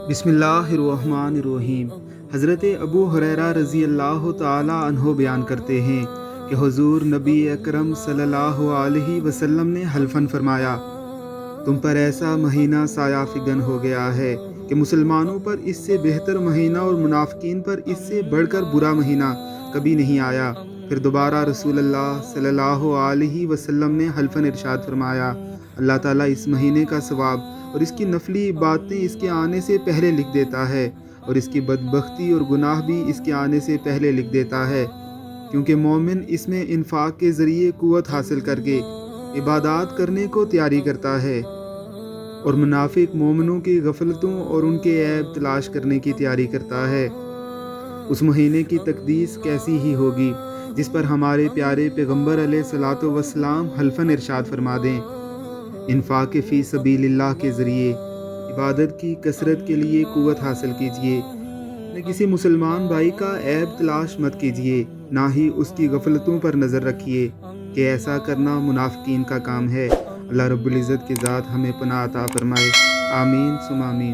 بسم اللہ الرحمن الرحیم۔ حضرت ابو ہریرہ رضی اللہ تعالی عنہ بیان کرتے ہیں کہ حضور نبی اکرم صلی اللہ علیہ وسلم نے حلفاً فرمایا، تم پر ایسا مہینہ سایہ فگن ہو گیا ہے کہ مسلمانوں پر اس سے بہتر مہینہ اور منافقین پر اس سے بڑھ کر برا مہینہ کبھی نہیں آیا۔ پھر دوبارہ رسول اللہ صلی اللہ علیہ وسلم نے حلفاً ارشاد فرمایا، اللہ تعالیٰ اس مہینے کا ثواب اور اس کی نفلی عبادتیں اس کے آنے سے پہلے لکھ دیتا ہے، اور اس کی بدبختی اور گناہ بھی اس کے آنے سے پہلے لکھ دیتا ہے، کیونکہ مومن اس میں انفاق کے ذریعے قوت حاصل کر کے عبادات کرنے کو تیاری کرتا ہے، اور منافق مومنوں کی غفلتوں اور ان کے عیب تلاش کرنے کی تیاری کرتا ہے۔ اس مہینے کی تقدیس کیسی ہی ہوگی جس پر ہمارے پیارے پیغمبر علیہ الصلوۃ والسلام حلفاً ارشاد فرما دیں، انفاق فی سبیل اللہ کے ذریعے عبادت کی کثرت کے لیے قوت حاصل کیجیے، نہ کسی مسلمان بھائی کا عیب تلاش مت کیجیے، نہ ہی اس کی غفلتوں پر نظر رکھیے، کہ ایسا کرنا منافقین کا کام ہے۔ اللہ رب العزت کی ذات ہمیں پناہ عطا فرمائے، آمین ثم آمین۔